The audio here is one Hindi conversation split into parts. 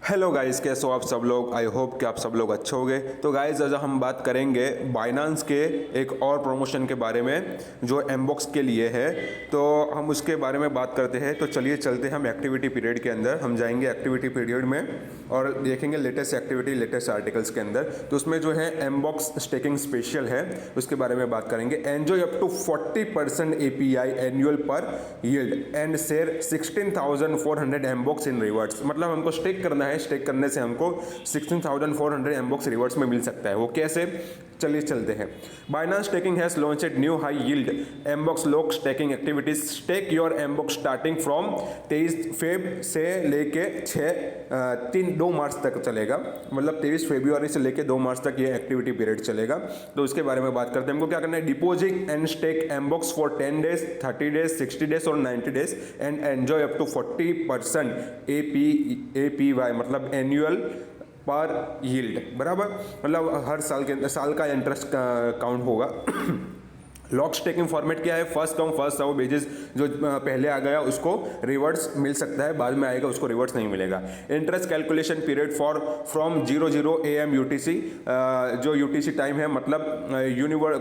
हेलो गाइस, कैसे हो आप सब लोग। आई होप कि आप सब लोग अच्छे होंगे। तो गाइस, आज हम बात करेंगे बाइनांस के एक और प्रमोशन के बारे में जो एमबॉक्स के लिए है। तो हम उसके बारे में बात करते हैं। तो चलिए चलते हैं हम एक्टिविटी पीरियड के अंदर। हम जाएंगे एक्टिविटी पीरियड में और देखेंगे लेटेस्ट एक्टिविटी, लेटेस्ट आर्टिकल्स के अंदर। तो उसमें जो है एमबॉक्स स्टेकिंग स्पेशल है, उसके बारे में बात करेंगे। Enjoy up to 40% API annual per yield and share 16,400 MBOX in rewards. मतलब हमको स्टेक करना है, स्टेक करने से हमको 16,400 एमबॉक्स रिवर्ट्स में मिल सकता है। वो कैसे, चलिए चलते हैं। Binance staking has launched new high yield MBOX lock staking activities. Stake your MBOX starting from 23 Feb से लेके 2 मार्च तक चलेगा। मतलब 23 फरवरी से लेके 2 मार्च तक ये एक्टिविटी पीरियड चलेगा। तो उसके बारे में बात करते हैं। हमको क्या करना है, deposit and stake MBOX for 10 days, 30 days, 60 days और 90 days and enjoy up to 40% APY मतलब एनुअल पर यील्ड। बराबर, मतलब हर साल का इंटरेस्ट काउंट होगा। लॉक स्टेकिंग फॉर्मेट क्या है, first come first serve basis. जो पहले आ गया उसको रिवर्ट्स मिल सकता है, बाद में आएगा उसको रिवर्ट्स नहीं मिलेगा। Interest calculation period for from 00 AM UTC, जो UTC टाइम है मतलब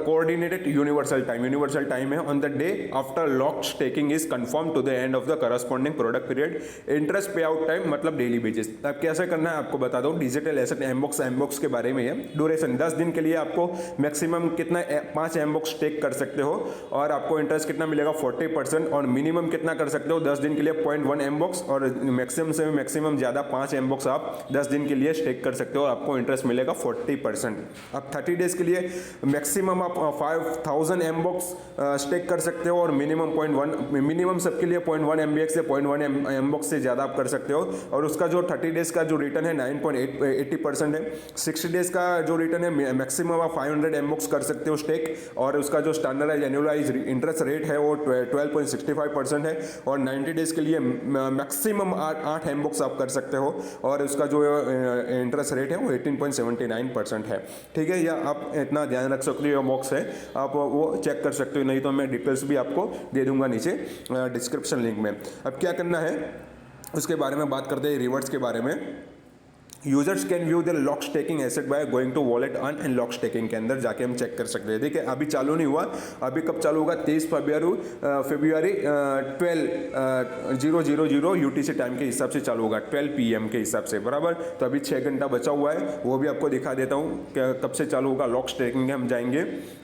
कोऑर्डिनेटेड यूनिवर्सल टाइम है on the day after lock staking is confirm to the end of the corresponding product period. Interest pay out time मतलब डेली बेसिस। अब कैसे करना है आपको बता दो। डिजिटल एसेट एमबॉक्स के बारे में है। ड्यूरेशन 10 दिन के लिए आपको मैक्सिमम कितना 5 एमबॉक्स स्टेक कर सकते हो और आपको इंटरेस्ट कितना मिलेगा 40%। और मिनिमम कितना कर सकते हो 10 दिन के लिए 0.1 एमबॉक्स और मैक्सिमम से मैक्सिमम ज़्यादा 5 एमबॉक्स आप 10 दिन के लिए स्टेक कर सकते हो और आपको इंटरेस्ट मिलेगा 40%। अब 30 डेज के लिए मैक्सिमम आप 5000 एमबॉक्स स्टेक कर सकते हो और मिनिमम 0.1, मिनिमम सबके लिए 0.1 MBX से 0.1 एमबॉक्स से ज़्यादा आप कर सकते हो। और उसका जो 30 डेज का जो रिटर्न है 9.80% है। 60 डेज का जो रिटर्न है मैक्सिमम आप 500 एमबॉक्स कर सकते हो स्टेक और उसका जो स्टैंडर्डाइज एनुअलाइज इंटरेस्ट रेट है वो 12.65% है। और 90 डेज के लिए मैक्सिमम 8 एमबॉक्स आप कर सकते हो और उसका जो इंटरेस्ट रेट है वो 18.79% है। ठीक है, या आप इतना ध्यान रख सकते हो, बॉक्स है आप वो चेक कर सकते हो, नहीं तो मैं डिटेल्स भी आपको दे दूंगा नीचे डिस्क्रिप्शन लिंक में। अब क्या करना है उसके बारे में बात करते हैं, रिवर्ट्स के बारे में। Users can view the lock staking asset by going to wallet earn and lock staking के अंदर जाके हम चेक कर सकते हैं। देखिए अभी चालू नहीं हुआ, अभी कब चालू होगा 23 फरवरी 12:00 UTC टाइम के हिसाब से चालू होगा, 12 PM के हिसाब से। बराबर, तो अभी 6 घंटा बचा हुआ है, वो भी आपको दिखा देता हूँ कब से चालू होगा। लॉक स्टेकिंग हम जाएंगे,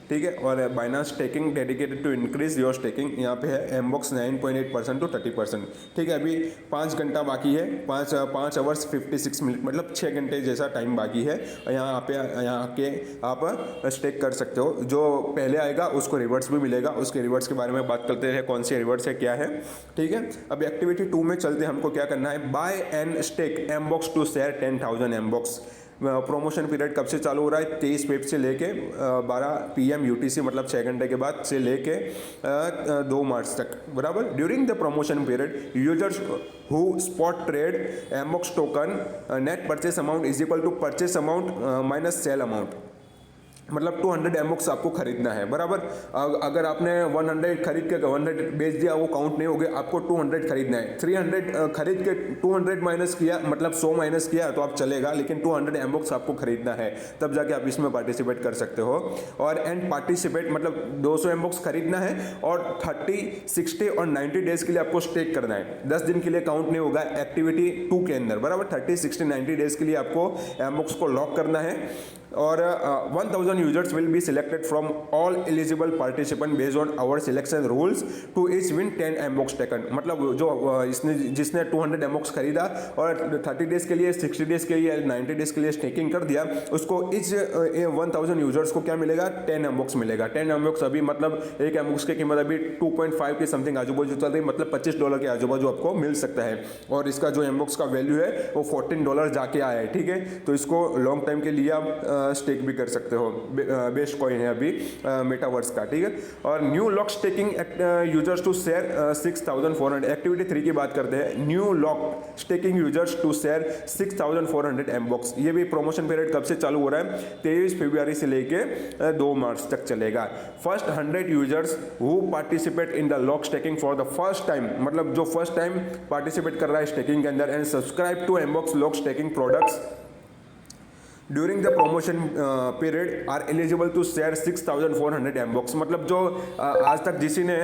ठीक है। और Binance staking dedicated to increase your staking, यहाँ पे है एमबॉक्स 9.8% टू 30%। ठीक है, अभी 5 घंटा बाकी है, 5 आवर्स 56 मिनट मतलब 6 घंटे जैसा टाइम बाकी है। यहाँ के आप स्टेक कर सकते हो। जो पहले आएगा उसको रिवर्ट्स भी मिलेगा। उसके रिवर्ट्स के बारे में बात करते हैं, कौन सी रिवर्ट्स है क्या है। ठीक है, अब एक्टिविटी 2 में चलते हैं। हमको क्या करना है, buy and stake MBOX to share 10,000 MBOX. Promotion period कब से चालू हो रहा है, 23 फेब से लेके 12 PM UTC मतलब 6 घंटे के बाद से लेके 2 मार्च तक। बराबर, during the promotion period users who spot trade MBOX token net purchase amount is equal to purchase amount minus sell amount. मतलब 200 एमबॉक्स आपको खरीदना है। बराबर, अगर आपने 100 खरीद के 100 बेच दिया वो काउंट नहीं हो गया, आपको 200 खरीदना है। 300 खरीद के 200 माइनस किया मतलब 100 माइनस किया तो आप चलेगा, लेकिन 200 एमबॉक्स आपको खरीदना है, तब जाके आप इसमें पार्टिसिपेट कर सकते हो। और एंड पार्टिसिपेट मतलब 200 एमबॉक्स खरीदना है और 30, 60 और 90 डेज के लिए आपको स्टेक करना है। 10 दिन के लिए काउंट नहीं होगा एक्टिविटी 2 के अंदर। बराबर, 30, 60, 90 डेज के लिए आपको एमबॉक्स को लॉक करना है। और 1000 users will be selected from all eligible participant based on our selection rules to each win 10 एमबॉक्स taken। मतलब जो जिसने 200 एमबॉक्स खरीदा और 30 डेज के लिए, 60 डेज के लिए, 90 डेज के लिए स्टेकिंग कर दिया, उसको इस 1000 यूजर्स को क्या मिलेगा, 10 एमबॉक्स मिलेगा। 10 एमबॉक्स अभी मतलब एक एमबॉक्स की कीमत अभी 2.5 के समथिंग आजू बाजू चल रही है, मतलब $25 के आजू बाजू आपको मिल सकता है। और इसका जो एमबॉक्स का वैल्यू है वो $14 जाके आया है। ठीक है, तो इसको लॉन्ग टाइम के लिए आप स्टेक भी कर सकते हो। बेस्ट कॉइन है अभी मेटावर्स का, ठीक है। और new lock staking users to share 6400 activity 3 की बात करते हैं। New lock staking users to share 6400 MBOX. ये भी प्रमोशन पीरियड कब से चालू हो रहा है? 23 फरवरी से लेके 2 मार्च तक चलेगा। First 100 users who participate in the lock staking for the first time, मतलब जो फर्स्ट टाइम पार्टिसिपेट कर रहा है स्टेकिंग के अंदर, and subscribe to MBOX lock staking products during the promotion period are eligible to share 6400 MBOX. मतलब जो आज तक किसी ने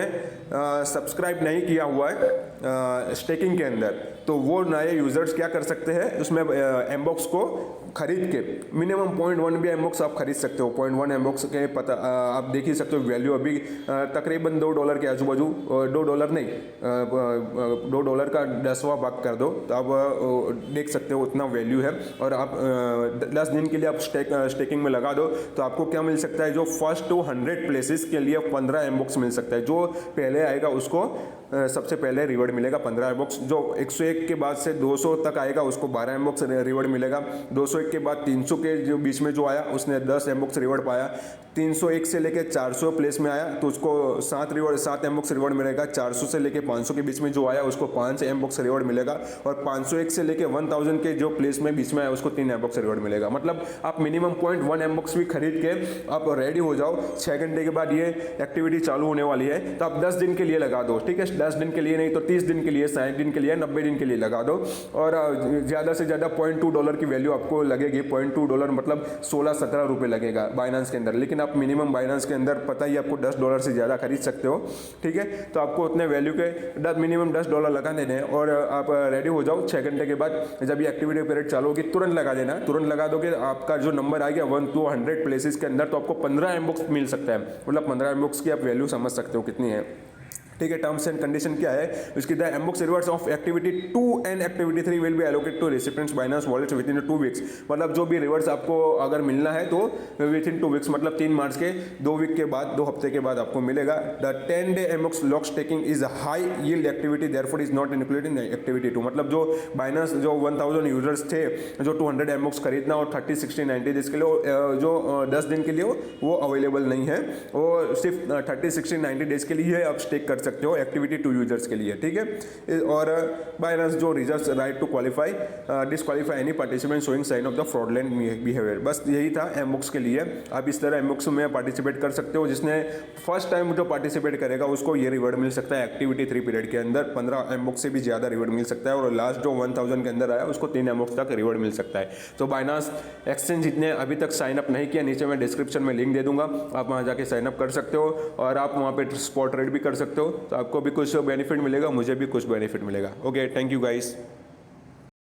सब्सक्राइब नहीं किया हुआ है स्टेकिंग के अंदर, तो वो नए यूजर्स क्या कर सकते हैं, उसमें एमबॉक्स को खरीद के मिनिमम 0.1 भी एमबॉक्स आप खरीद सकते हो। 0.1 एमबॉक्स के पता आप देख ही सकते हो वैल्यू अभी तकरीबन $2 के आजू बाजू, $2 नहीं, $2 का 10वां भाग कर दो तो आप देख सकते हो उतना वैल्यू है। और आप 10 दिन के लिए आप स्टेकिंग में लगा दो तो आपको क्या मिल सकता है, जो फर्स्ट टू 100 प्लेसेस के लिए 15 एमबॉक्स मिल सकता है। जो पहले आएगा उसको सबसे पहले रिवॉर्ड मिलेगा 15 एमबॉक्स। जो 101 के बाद से 200 तक आएगा उसको 12 एमबॉक्स रिवॉर्ड मिलेगा। 201 के बाद 300 के जो बीच में जो आया उसने 10 एमबॉक्स रिवॉर्ड पाया। 301 से लेके 400 प्लेस में आया तो उसको 7 एमबॉक्स रिवॉर्ड मिलेगा। 400 से लेके 500 के बीच में जो आया उसको 5 एमबॉक्स रिवॉर्ड मिलेगा। और 501 से लेके 1000 के जो प्लेस में बीच में आया उसको 3 एमबॉक्स रिवॉर्ड मिलेगा। मतलब आप मिनिमम 0.1 एमबॉक्स भी खरीद के आप रेडी हो जाओ। 6 घंटे के बाद ये एक्टिविटी चालू होने वाली है तो आप 10 दिन के लिए लगा दो, ठीक है। 10 दिन के लिए नहीं तो 30 दिन के लिए, 60 दिन के लिए, 90 दिन के लिए लगा दो। और ज़्यादा से ज़्यादा $0.2 की वैल्यू आपको लगेगी। $0.2 मतलब 16-17 रुपये लगेगा बाइनेंस के अंदर। लेकिन आप मिनिमम बाइनेंस के अंदर पता ही आपको $10 से ज़्यादा खरीद सकते हो, ठीक है। तो आपको उतने वैल्यू के मिनिमम $10 लगा देने हैं और आप रेडी हो जाओ। 6 घंटे के बाद जब ये एक्टिविटी पीरियड चालू होगी तुरंत लगा देना। तुरंत लगा दोगे आपका जो नंबर आ गया 1 to 100 प्लेसेस के अंदर तो आपको 15 एमबॉक्स मिल सकता है। मतलब 15 एमबॉक्स की आप वैल्यू समझ सकते हो कितनी है, ठीक है। टर्म्स एंड कंडीशन क्या है उसकी? The MBOX rewards of activity 2 and activity 3 will be allocate to recipients Binance wallets within 2 weeks. मतलब जो भी रिवॉर्ड्स आपको अगर मिलना है तो विद इन 2 वीक्स, मतलब 3 मार्च के 2 वीक के बाद, 2 हफ्ते के बाद आपको मिलेगा। The 10-day MBOX lock staking is high yield activity therefore is not included in activity 2। मतलब जो बाइनेंस जो 1000 यूजर्स थे जो 200 एमबॉक्स खरीदना और 30, 60, 90 डेज के लिए जो 10 दिन के लिए वो अवेलेबल नहीं है। वो सिर्फ 30, 60, 90 डेज के लिए आप स्टेक कर सकते हो एक्टिविटी 2 यूजर्स के लिए, ठीक है। और बाइनेंस जो reserves right to qualify disqualify any participant showing sign of the fraudulent behaviour. बस यही था एमबॉक्स के लिए। आप इस तरह एमबॉक्स में पार्टिसिपेट कर सकते हो। जिसने फर्स्ट टाइम जो पार्टिसिपेट करेगा उसको ये रिवॉर्ड मिल सकता है एक्टिविटी 3 पीरियड के अंदर। 15 एमबॉक्स से भी ज़्यादा रिवॉर्ड मिल सकता है। और लास्ट जो 1000 के अंदर आया उसको 3 एमबॉक्स तक रिवॉर्ड मिल सकता है। तो बाइनेंस एक्सचेंज जितने अभी तक साइन अप नहीं किया, नीचे मैं डिस्क्रिप्शन में लिंक दे दूंगा, आप वहाँ जाके साइन अप कर सकते हो और आप वहाँ पे स्पॉट ट्रेड भी कर सकते हो। तो आपको भी कुछ बेनिफिट मिलेगा, मुझे भी कुछ बेनिफिट मिलेगा। Okay, thank you guys.